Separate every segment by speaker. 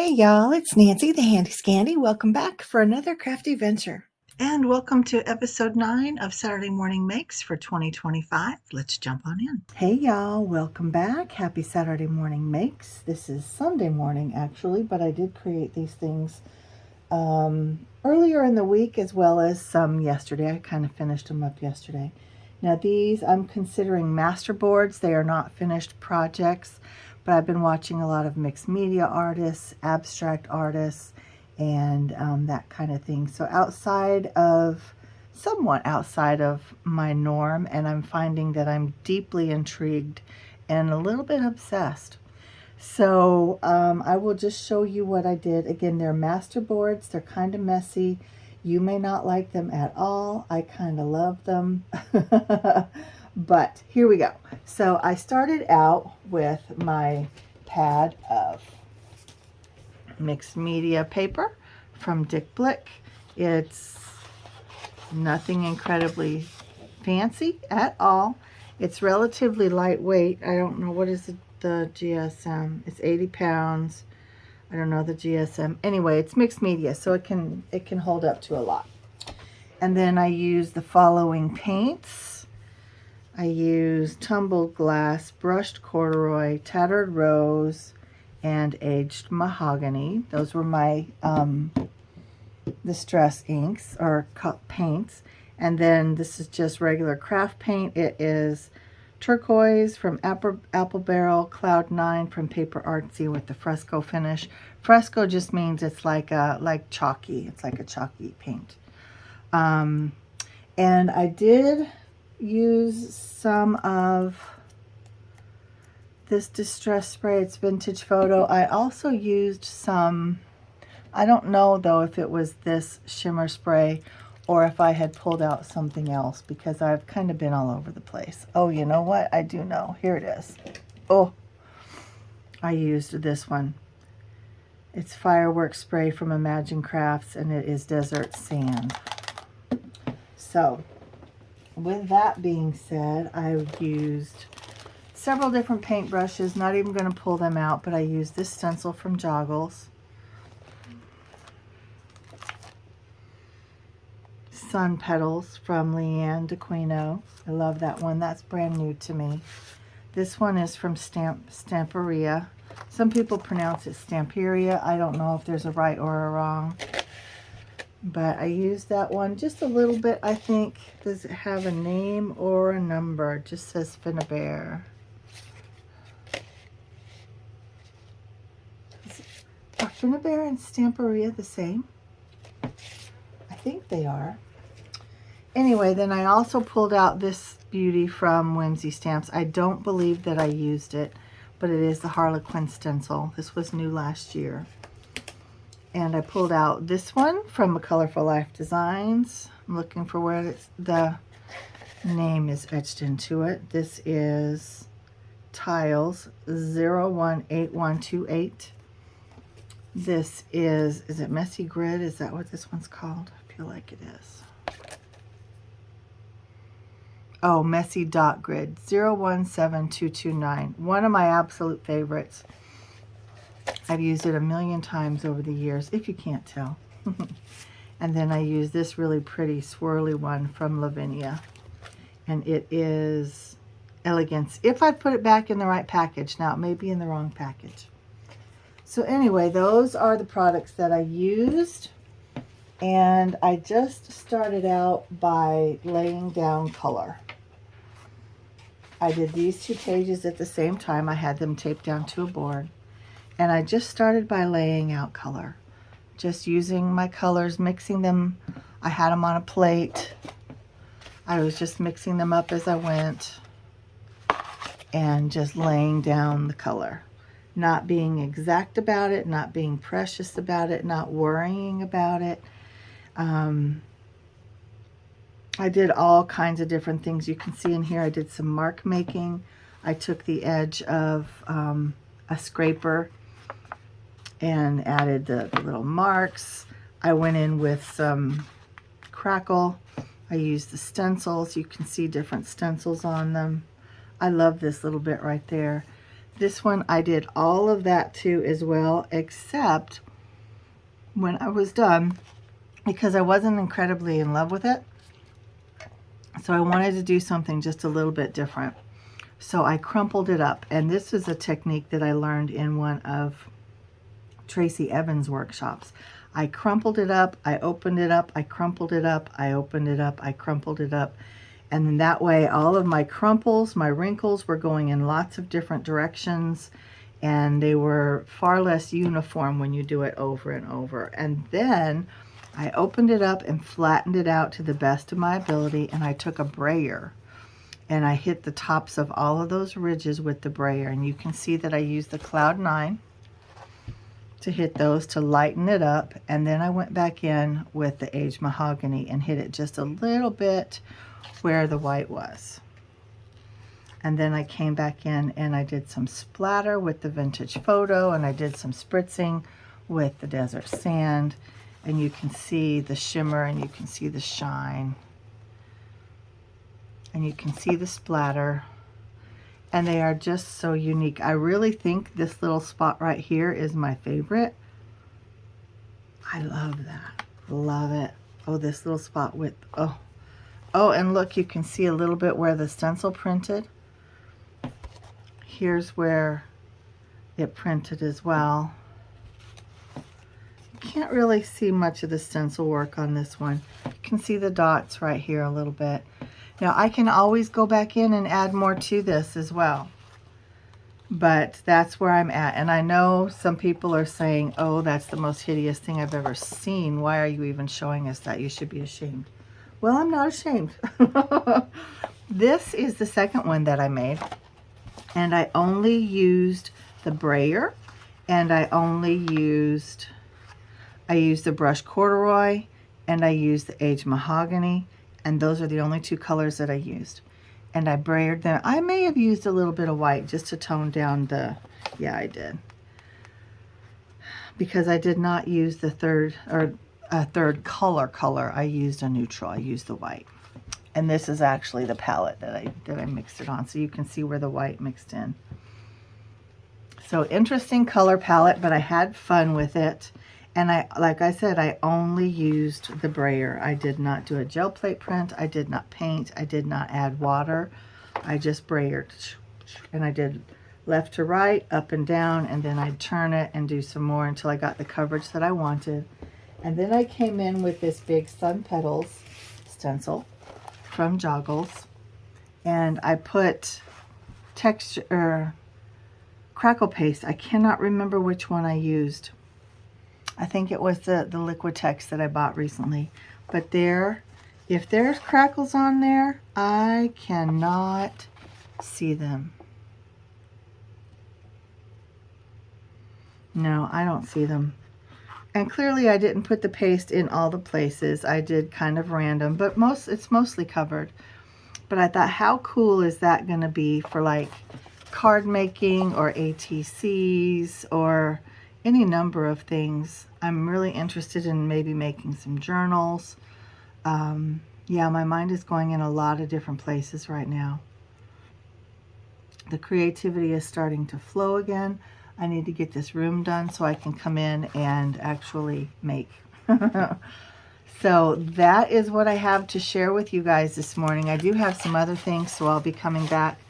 Speaker 1: Hey y'all, it's Nancy the Handy Scandy. Welcome back for another crafty venture.
Speaker 2: And welcome to episode 9 of Saturday Morning Makes for 2025. Let's jump on in.
Speaker 1: Hey y'all, welcome back. Happy Saturday morning makes. This is Sunday morning actually, but I did create these things earlier in the week as well as some yesterday. I kind of finished them up yesterday. Now these I'm considering masterboards. They are not finished projects, but I've been watching a lot of mixed media artists, abstract artists, and that kind of thing. So somewhat outside of my norm, and I'm finding that I'm deeply intrigued and a little bit obsessed. So I will just show you what I did. Again, they're masterboards. They're kind of messy. You may not like them at all. I kind of love them. But here we go. So I started out with my pad of mixed media paper from Dick Blick. It's nothing incredibly fancy at all. It's relatively lightweight. I don't know, what is the GSM? It's 80 pounds. I don't know the GSM. Anyway, it's mixed media, so it can hold up to a lot. And then I use the following paints. I use tumbled glass, brushed corduroy, tattered rose, and aged mahogany. Those were my distress inks or paints. And then this is just regular craft paint. It is turquoise from Apple Barrel, Cloud 9 from Paper Artsy with the fresco finish. Fresco just means it's like chalky. It's like a chalky paint. And I did use some of this distress spray. It's Vintage Photo. I also used some, I don't know though if it was this shimmer spray or if I had pulled out something else, because I've kind of been all over the place. Oh, you know what? I do know. Here it is. Oh, I used this one. It's Fireworks Spray from Imagine Crafts, and it is Desert Sand. So, with that being said, I've used several different paint brushes. Not even going to pull them out, but I used this stencil from Joggles. Sun Petals from Leanne DeQuino. I love that one. That's brand new to me. This one is from Stamperia. Some people pronounce it Stamperia. I don't know if there's a right or a wrong. But I used that one just a little bit, I think. Does it have a name or a number? It just says Finnabair. Are Finnabair and Stamperia the same? I think they are. Anyway, then I also pulled out this beauty from Whimsy Stamps. I don't believe that I used it, but it is the Harlequin stencil. This was new last year. And I pulled out this one from A Colorful Life Designs. I'm looking for where the name is etched into it. This is Tiles 018128. This is it Messy Grid? Is that what this one's called? I feel like it is. Oh, Messy Dot Grid 017229. One of my absolute favorites. I've used it a million times over the years, if you can't tell. And then I use this really pretty swirly one from Lavinia. And it is Elegance. If I put it back in the right package. Now, it may be in the wrong package. So anyway, those are the products that I used. And I just started out by laying down color. I did these 2 pages at the same time. I had them taped down to a board. And I just started by laying out color. Just using my colors, mixing them. I had them on a plate. I was just mixing them up as I went. And just laying down the color. Not being exact about it, not being precious about it, not worrying about it. I did all kinds of different things. You can see in here I did some mark making. I took the edge of a scraper and added the little marks. I went in with some crackle. I used the stencils. You can see different stencils on them. I love this little bit right there. This one I did all of that too as well, except when I was done, because I wasn't incredibly in love with it, so I wanted to do something just a little bit different. So I crumpled it up, and this is a technique that I learned in one of Tracy Evans' workshops. I crumpled it up, I opened it up, I crumpled it up, I opened it up, I crumpled it up, and then that way all of my crumples, my wrinkles were going in lots of different directions, and they were far less uniform when you do it over and over. And then I opened it up and flattened it out to the best of my ability, and I took a brayer and I hit the tops of all of those ridges with the brayer, and you can see that I used the Cloud 9 to hit those to lighten it up, and then I went back in with the aged mahogany and hit it just a little bit where the white was. And then I came back in and I did some splatter with the vintage photo, and I did some spritzing with the desert sand, and you can see the shimmer and you can see the shine and you can see the splatter, and they are just so unique. I really think this little spot right here is my favorite. I love that. Love it. Oh, this little spot with, oh, and look, you can see a little bit where the stencil printed. Here's where it printed as well. Can't really see much of the stencil work on this one. You can see the dots right here a little bit. Now I can always go back in and add more to this as well, but that's where I'm at. And I know some people are saying, oh, that's the most hideous thing I've ever seen. Why are you even showing us that? You should be ashamed. Well, I'm not ashamed. This is the second one that I made, and I only used the brayer, and I used the brushed corduroy, and I used the aged mahogany, and those are the only two colors that I used. And I brayered them. I may have used a little bit of white just to tone down the, yeah, I did. Because I did not use the third color. I used a neutral. I used the white. And this is actually the palette that I mixed it on, so you can see where the white mixed in. So interesting color palette, but I had fun with it. And like I said, I only used the brayer. I did not do a gel plate print. I did not paint. I did not add water. I just brayered. And I did left to right, up and down, and then I'd turn it and do some more until I got the coverage that I wanted. And then I came in with this big Sun Petals stencil from Joggles, and I put texture crackle paste. I cannot remember which one I used. I think it was the Liquitex that I bought recently. But there, if there's crackles on there, I cannot see them. No, I don't see them. And clearly I didn't put the paste in all the places. I did kind of random, but it's mostly covered. But I thought, how cool is that going to be for like card making or ATCs or any number of things. I'm really interested in maybe making some journals. Yeah, my mind is going in a lot of different places right now. The creativity is starting to flow again. I need to get this room done so I can come in and actually make. So that is what I have to share with you guys this morning. I do have some other things, so I'll be coming back.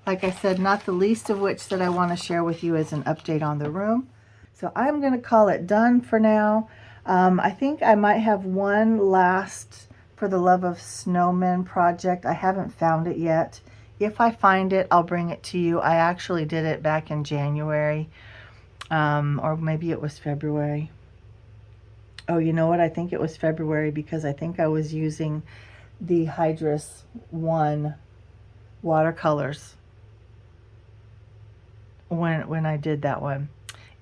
Speaker 1: Like I said, not the least of which that I want to share with you is an update on the room. So I'm going to call it done for now. I think I might have one last For the Love of Snowmen project. I haven't found it yet. If I find it, I'll bring it to you. I actually did it back in January, or maybe it was February. Oh, you know what? I think it was February because I think I was using the Hydrus 1 watercolors when I did that one.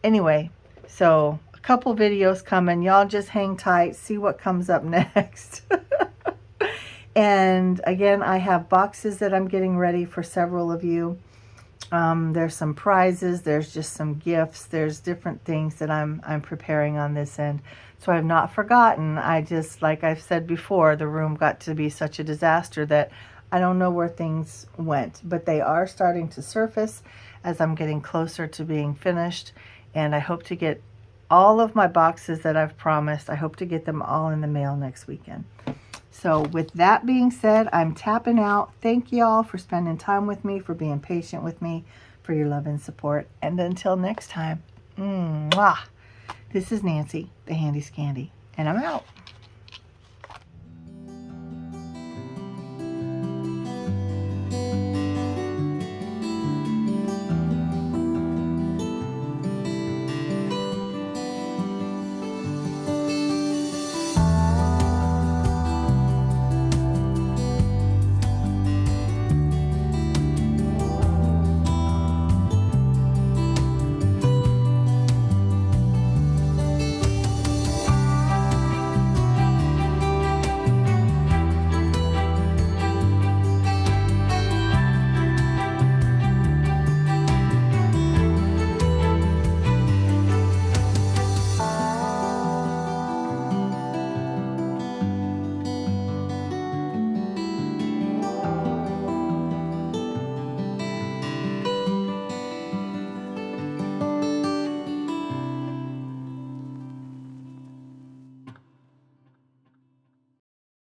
Speaker 1: Anyway, so a couple videos coming. Y'all just hang tight, see what comes up next. And again, I have boxes that I'm getting ready for several of you. There's some prizes, there's just some gifts, there's different things that I'm preparing on this end. So I've not forgotten. I just, like I've said before, the room got to be such a disaster that I don't know where things went, but they are starting to surface. as I'm getting closer to being finished. And I hope to get all of my boxes that I've promised. I hope to get them all in the mail next weekend. So with that being said, I'm tapping out. Thank you all for spending time with me, for being patient with me, for your love and support. And until next time, mwah. This is Nancy, the Handy Scandy, and I'm out.